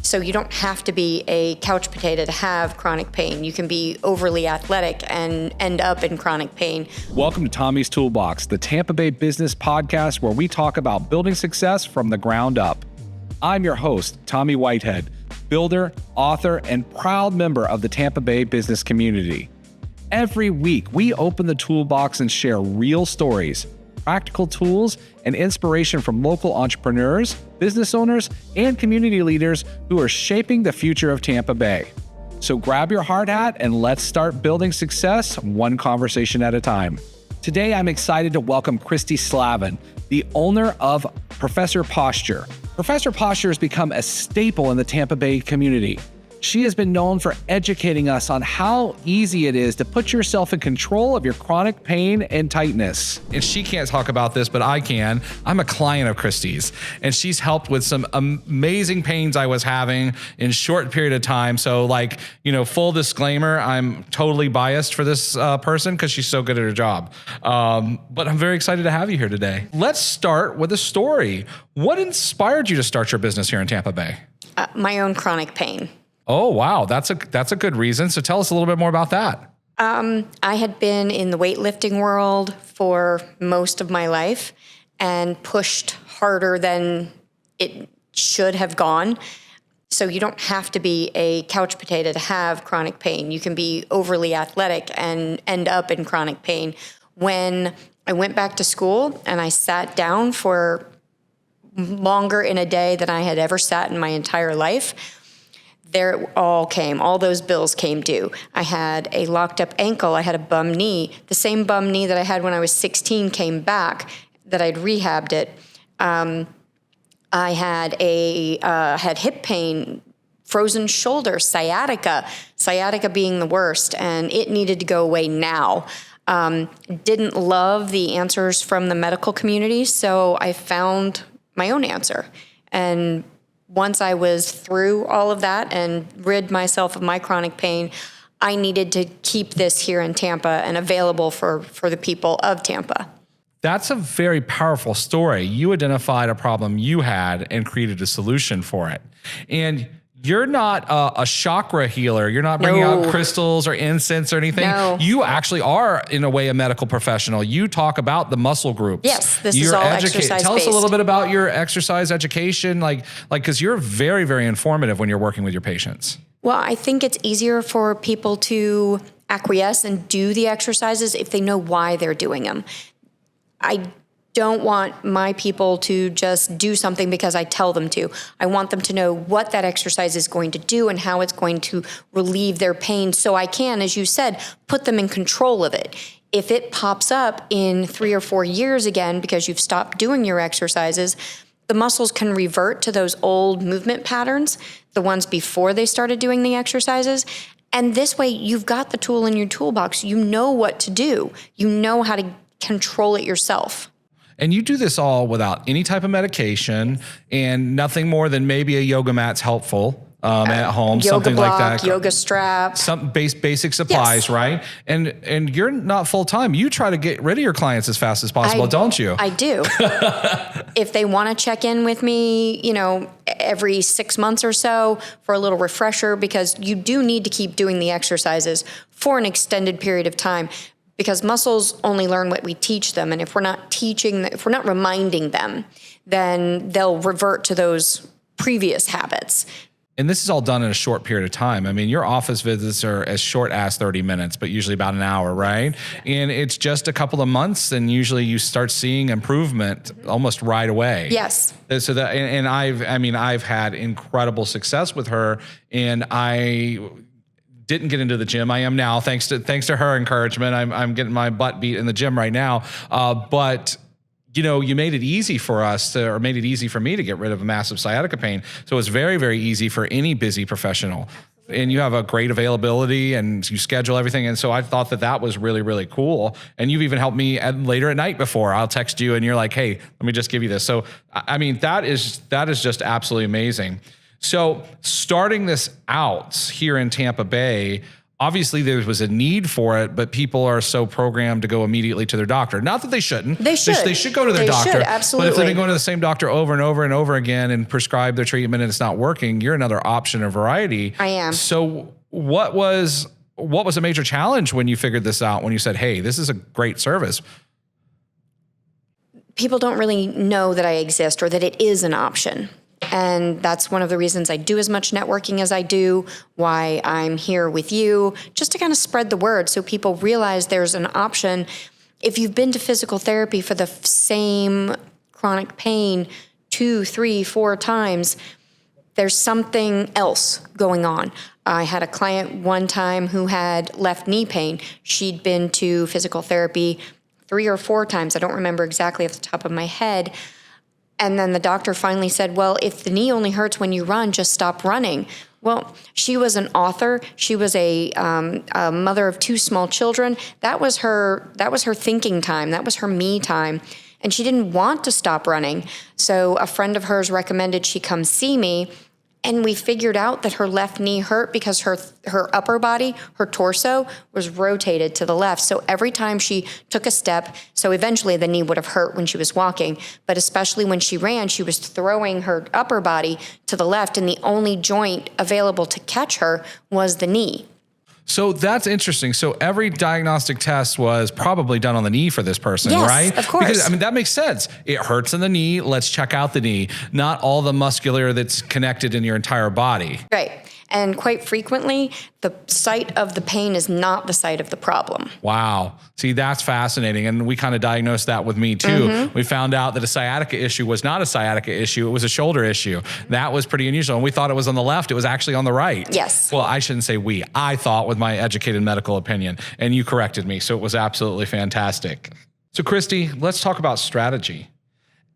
So you don't have to be a couch potato to have chronic pain. You can be overly athletic and end up in chronic pain. Welcome to Tommy's Toolbox, the Tampa Bay business podcast where we talk about building success from the ground up. I'm your host, Tommy Whitehead, builder, author, and proud member of the Tampa Bay business community. Every week, we open the toolbox and share real stories, practical tools, and inspiration from local entrepreneurs, business owners, and community leaders who are shaping the future of Tampa Bay. So grab your hard hat and let's start building success one conversation at a time. Today, I'm excited to welcome Christi Slaven, the owner of Professor Posture. Professor Posture has become a staple in the Tampa Bay community. She has been known for educating us on how easy it is to put yourself in control of your chronic pain and tightness. And she can't talk about this, but I can. I'm a client of Christi's, and she's helped with some amazing pains I was having in a short period of time. So full disclaimer, I'm totally biased for this person because she's so good at her job. But I'm very excited to have you here today. Let's start with a story. What inspired you to start your business here in Tampa Bay? My own chronic pain. Oh, wow. That's a good reason. So tell us a little bit more about that. I had been in the weightlifting world for most of my life and pushed harder than it should have gone. So you don't have to be a couch potato to have chronic pain. You can be overly athletic and end up in chronic pain. When I went back to school and I sat down for longer in a day than I had ever sat in my entire life, there it all came. All those bills came due. I had a locked up ankle. I had a bum knee. The same bum knee that I had when I was 16 came back, that I'd rehabbed it. I had had hip pain, frozen shoulder, sciatica being the worst, and it needed to go away now. Didn't love the answers from the medical community, so I found my own answer. And once I was through all of that and rid myself of my chronic pain, I needed to keep this here in Tampa and available for the people of Tampa. That's a very powerful story. You identified a problem you had and created a solution for it. And you're not a chakra healer. You're not bringing out crystals or incense or anything. No. You actually are, in a way, a medical professional. You talk about the muscle groups. Yes, this is all exercise-based. Tell us a little bit about your exercise education, because you're very, very informative when you're working with your patients. Well, I think it's easier for people to acquiesce and do the exercises if they know why they're doing them. I don't want my people to just do something because I tell them to. I want them to know what that exercise is going to do and how it's going to relieve their pain so I can, as you said, put them in control of it. If it pops up in 3 or 4 years again because you've stopped doing your exercises, the muscles can revert to those old movement patterns, the ones before they started doing the exercises. And this way, you've got the tool in your toolbox. You know what to do. You know how to control it yourself. And you do this all without any type of medication and nothing more than maybe a yoga mat's helpful at home, yoga something block, like that. Yoga strap. Some basic supplies, yes. Right? And you're not full-time. You try to get rid of your clients as fast as possible, don't you? I do. If they want to check in with me, every 6 months or so for a little refresher, because you do need to keep doing the exercises for an extended period of time. Because muscles only learn what we teach them. And if we're not reminding them, then they'll revert to those previous habits. And this is all done in a short period of time. I mean, your office visits are as short as 30 minutes, but usually about an hour, right? And it's just a couple of months, and usually you start seeing improvement almost right away. Yes. So that, and I've had incredible success with her, and I didn't get into the gym. I am now, thanks to her encouragement. I'm getting my butt beat in the gym right now. But you made it easy for made it easy for me to get rid of a massive sciatica pain. So it's very, very easy for any busy professional. And you have a great availability and you schedule everything. And so I thought that was really, really cool. And you've even helped me later at night before. I'll text you and you're like, hey, let me just give you this. So, I mean, that is just absolutely amazing. So starting this out here in Tampa Bay, obviously there was a need for it, but people are so programmed to go immediately to their doctor. Not that they shouldn't. They should. They should go to their They doctor. should, absolutely. But if they've been going to the same doctor over and over and over again and prescribe their treatment and it's not working, you're another option or variety. I am. So what was a major challenge when you figured this out, when you said, hey, this is a great service? People don't really know that I exist or that it is an option. And that's one of the reasons I do as much networking as I do, why I'm here with you, just to kind of spread the word so people realize there's an option. If you've been to physical therapy for the same chronic pain 2, 3, 4 times, there's something else going on. I had a client one time who had left knee pain. She'd been to physical therapy 3 or 4 times. I don't remember exactly off the top of my head. And then the doctor finally said, well, if the knee only hurts when you run, just stop running. Well, she was an author. She was a mother of 2 small children. That was her thinking time. That was her me time. And she didn't want to stop running. So a friend of hers recommended she come see me. And we figured out that her left knee hurt because her upper body, her torso, was rotated to the left. So every time she took a step, so eventually the knee would have hurt when she was walking, but especially when she ran, she was throwing her upper body to the left, and the only joint available to catch her was the knee. So that's interesting. So every diagnostic test was probably done on the knee for this person, Yes, right? of course. Because, that makes sense. It hurts in the knee. Let's check out the knee, not all the muscular that's connected in your entire body. Right. And quite frequently, the site of the pain is not the site of the problem. Wow. See, that's fascinating. And we kind of diagnosed that with me too. Mm-hmm. We found out that a sciatica issue was not a sciatica issue. It was a shoulder issue. That was pretty unusual. And we thought it was on the left. It was actually on the right. Yes. Well, I shouldn't say we. I thought with my educated medical opinion, and you corrected me. So it was absolutely fantastic. So Christi, let's talk about strategy.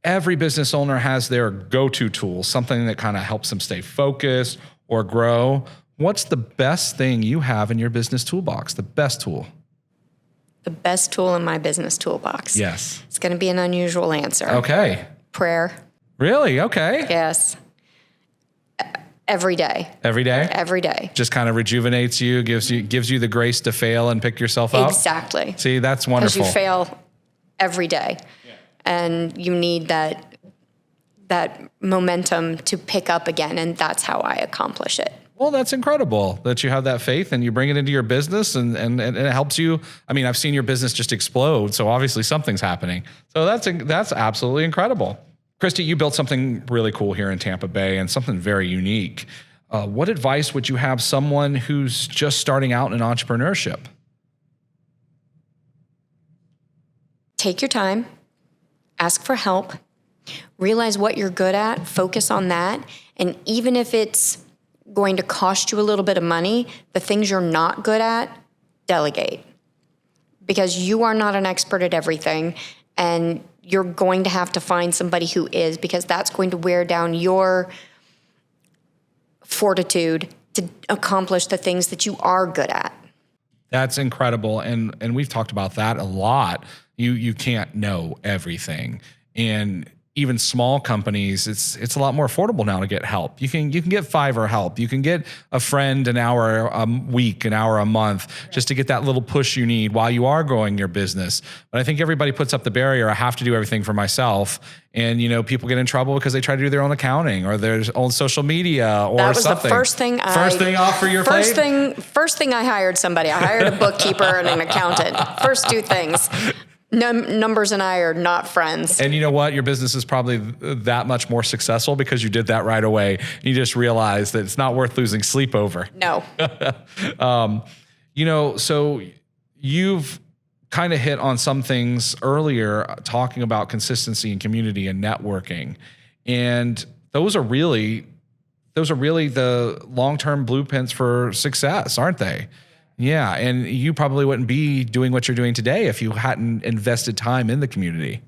Every business owner has their go-to tool, something that kind of helps them stay focused or grow. What's the best thing you have in your business toolbox? The best tool? The best tool in my business toolbox. Yes. It's going to be an unusual answer. Okay. Prayer. Really? Okay. Yes. Every day. Every day? Every day. Just kind of rejuvenates you, gives you the grace to fail and pick yourself up? Exactly. See, that's wonderful. Because you fail every day. Yeah. And you need that momentum to pick up again, and that's how I accomplish it. Well, that's incredible that you have that faith and you bring it into your business and it helps you. I've seen your business just explode, so obviously something's happening. So that's absolutely incredible. Christi, you built something really cool here in Tampa Bay and something very unique. What advice would you have someone who's just starting out in entrepreneurship? Take your time, ask for help, realize what you're good at, focus on that, and even if it's going to cost you a little bit of money, the things you're not good at, delegate. Because you are not an expert at everything, and you're going to have to find somebody who is, because that's going to wear down your fortitude to accomplish the things that you are good at. That's incredible. And we've talked about that a lot. You can't know everything. And even small companies, it's a lot more affordable now to get help. You can get Fiverr help. You can get a friend an hour a week, an hour a month, just to get that little push you need while you are growing your business. But I think everybody puts up the barrier. I have to do everything for myself. And, people get in trouble because they try to do their own accounting or their own social media or something. That was the first thing off for your plate? First thing I hired somebody. I hired a bookkeeper and an accountant. First 2 things. Numbers and I are not friends. And you know what? Your business is probably that much more successful because you did that right away. You just realized that it's not worth losing sleep over. No. So you've kind of hit on some things earlier, talking about consistency and community and networking. And those are really the long-term blueprints for success, aren't they? Yeah, and you probably wouldn't be doing what you're doing today if you hadn't invested time in the community.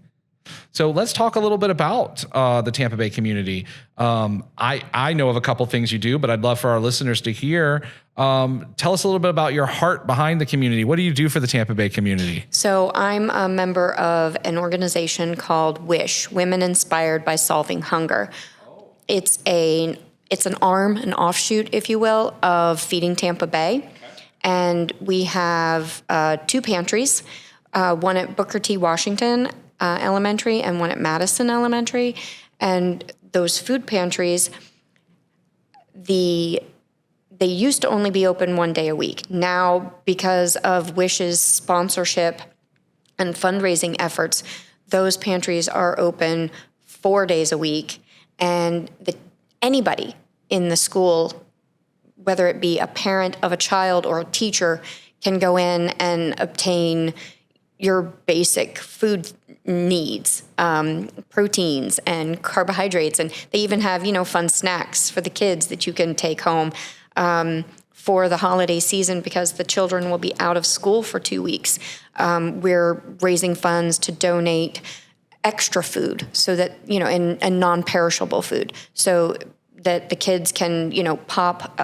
So let's talk a little bit about the Tampa Bay community. I know of a couple things you do, but I'd love for our listeners to hear. Tell us a little bit about your heart behind the community. What do you do for the Tampa Bay community? So I'm a member of an organization called WISH, Women Inspired by Solving Hunger. It's an arm, an offshoot, if you will, of Feeding Tampa Bay. And we have 2 pantries, one at Booker T. Washington Elementary and one at Madison Elementary. And those food pantries, they used to only be open 1 day a week. Now, because of Wish's sponsorship and fundraising efforts, those pantries are open 4 days a week. And anybody in the school, whether it be a parent of a child or a teacher, can go in and obtain your basic food needs, proteins and carbohydrates. And they even have, fun snacks for the kids that you can take home for the holiday season, because the children will be out of school for 2 weeks. We're raising funds to donate extra food so that, and non-perishable food, so that the kids can, pop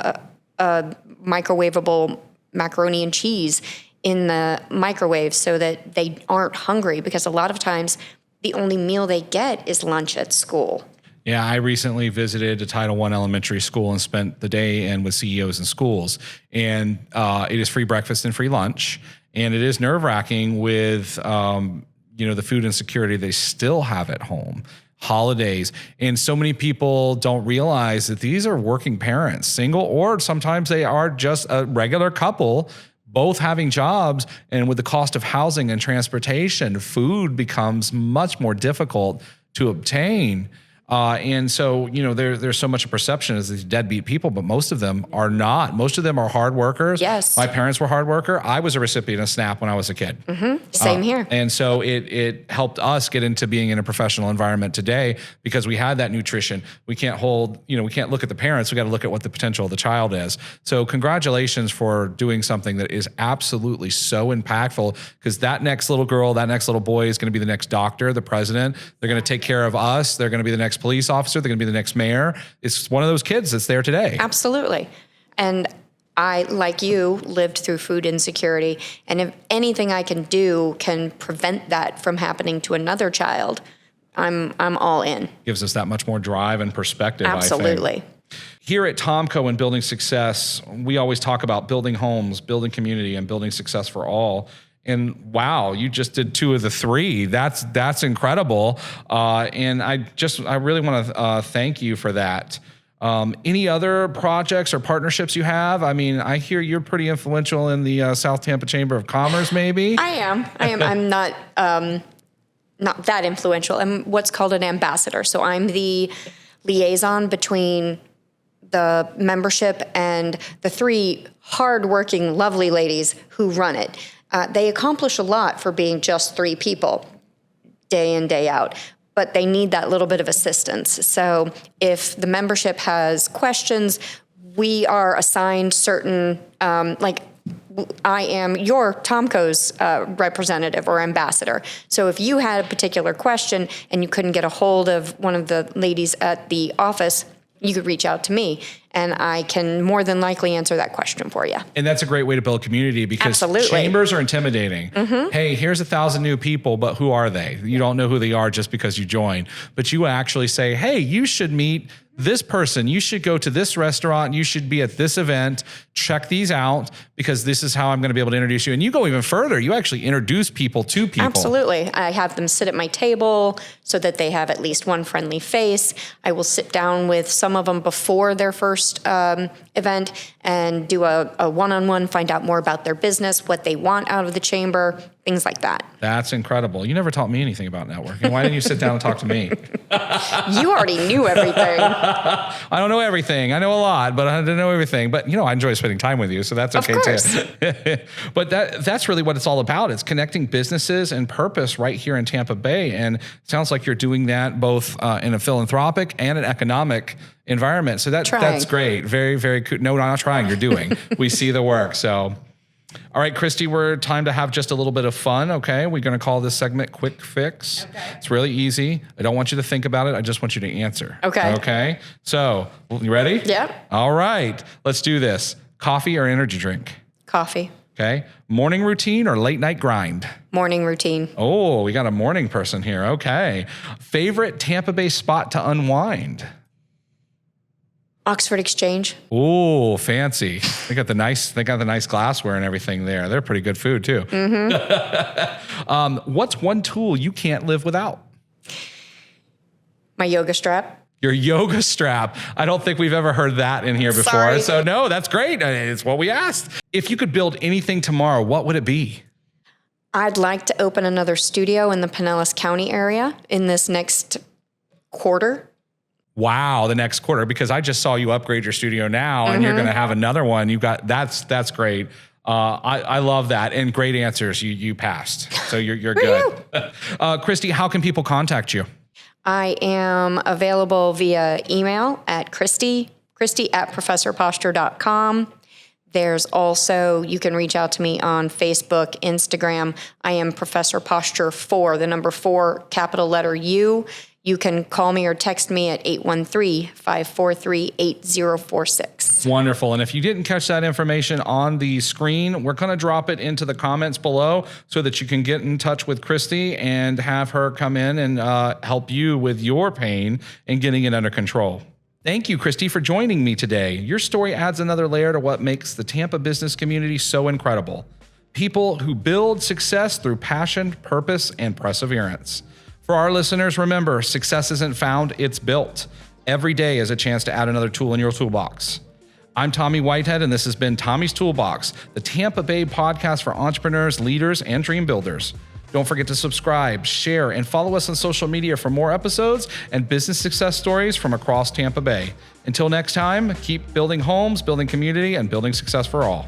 a microwavable macaroni and cheese in the microwave so that they aren't hungry, because a lot of times the only meal they get is lunch at school. Yeah, I recently visited a Title I elementary school and spent the day in with CEOs in schools. And it is free breakfast and free lunch. And it is nerve-wracking with, the food insecurity they still have at home, holidays. And so many people don't realize that these are working parents, single, or sometimes they are just a regular couple, both having jobs. And with the cost of housing and transportation, food becomes much more difficult to obtain. And so, there's so much perception as these deadbeat people, but most of them are not. Most of them are hard workers. Yes. My parents were hard worker. I was a recipient of SNAP when I was a kid. Mm-hmm. Same here. And so it helped us get into being in a professional environment today, because we had that nutrition. We can't we can't look at the parents. We got to look at what the potential of the child is. So congratulations for doing something that is absolutely so impactful, because that next little girl, that next little boy is going to be the next doctor, the president. They're going to take care of us. They're going to be the next police officer. They're going to be the next mayor. It's one of those kids that's there today. Absolutely. And I, like you, lived through food insecurity. And if anything I can do can prevent that from happening to another child, I'm all in. Gives us that much more drive and perspective, Absolutely. I think. Here at Tomco and Building Success, we always talk about building homes, building community, and building success for all. And wow, you just did 2 of the 3. That's incredible. And I really want to thank you for that. Any other projects or partnerships you have? I mean, I hear you're pretty influential in the South Tampa Chamber of Commerce, maybe? I am. I'm not that influential. I'm what's called an ambassador. So I'm the liaison between the membership and the 3 hardworking, lovely ladies who run it. They accomplish a lot for being just 3 people, day in, day out, but they need that little bit of assistance. So if the membership has questions, we are assigned certain, I am your Tomco's representative or ambassador. So if you had a particular question and you couldn't get a hold of one of the ladies at the office, you could reach out to me, and I can more than likely answer that question for you. And that's a great way to build community, because Absolutely. Chambers are intimidating. Mm-hmm. Hey, here's 1,000 new people, but who are they? You don't know who they are just because you join. But you actually say, hey, you should meet this person. You should go to this restaurant. You should be at this event. Check these out, because this is how I'm going to be able to introduce you. And you go even further. You actually introduce people to people. Absolutely. I have them sit at my table so that they have at least one friendly face. I will sit down with some of them before their first event and do a one-on-one, find out more about their business, what they want out of the chamber, things like that. That's incredible. You never taught me anything about networking. Why didn't you sit down and talk to me? You already knew everything. I don't know everything. I know a lot, but I don't know everything. But, I enjoy spending time with you, so that's okay too. But that's really what it's all about. It's connecting businesses and purpose right here in Tampa Bay. And it sounds like you're doing that both in a philanthropic and an economic environment. So that's great. Very, very cool. No, not trying. You're doing. We see the work. So, all right, Christi, we're time to have just a little bit of fun. Okay. We're going to call this segment Quick Fix. Okay. It's really easy. I don't want you to think about it. I just want you to answer. Okay. Okay. So, you ready? Yeah. All right. Let's do this. Coffee or energy drink? Coffee. Okay. Morning routine or late night grind? Morning routine. Oh, we got a morning person here. Okay. Favorite Tampa Bay spot to unwind? Oxford Exchange. Ooh, fancy. They got the nice glassware and everything there. They're pretty good food too. What's one tool you can't live without? My yoga strap. Your yoga strap. I don't think we've ever heard that in here before. Sorry. So no, that's great. It's what we asked. If you could build anything tomorrow, what would it be? I'd like to open another studio in the Pinellas County area in this next quarter. Wow, the next quarter, because I just saw you upgrade your studio now and you're going to have another one. You got that's great. I love that, and great answers. You passed, so you're good. Christi, how can people contact you? I am available via email at Christi at professorposture.com. There's also, you can reach out to me on Facebook, Instagram. I am Professor Posture 4, the number 4, capital letter U. You can call me or text me at 813-543-8046. Wonderful. And if you didn't catch that information on the screen, we're going to drop it into the comments below so that you can get in touch with Christi and have her come in and help you with your pain and getting it under control. Thank you, Christi, for joining me today. Your story adds another layer to what makes the Tampa business community so incredible. People who build success through passion, purpose, and perseverance. For our listeners, remember, success isn't found, it's built. Every day is a chance to add another tool in your toolbox. I'm Tommy Whitehead, and this has been Tommy's Toolbox, the Tampa Bay podcast for entrepreneurs, leaders, and dream builders. Don't forget to subscribe, share, and follow us on social media for more episodes and business success stories from across Tampa Bay. Until next time, keep building homes, building community, and building success for all.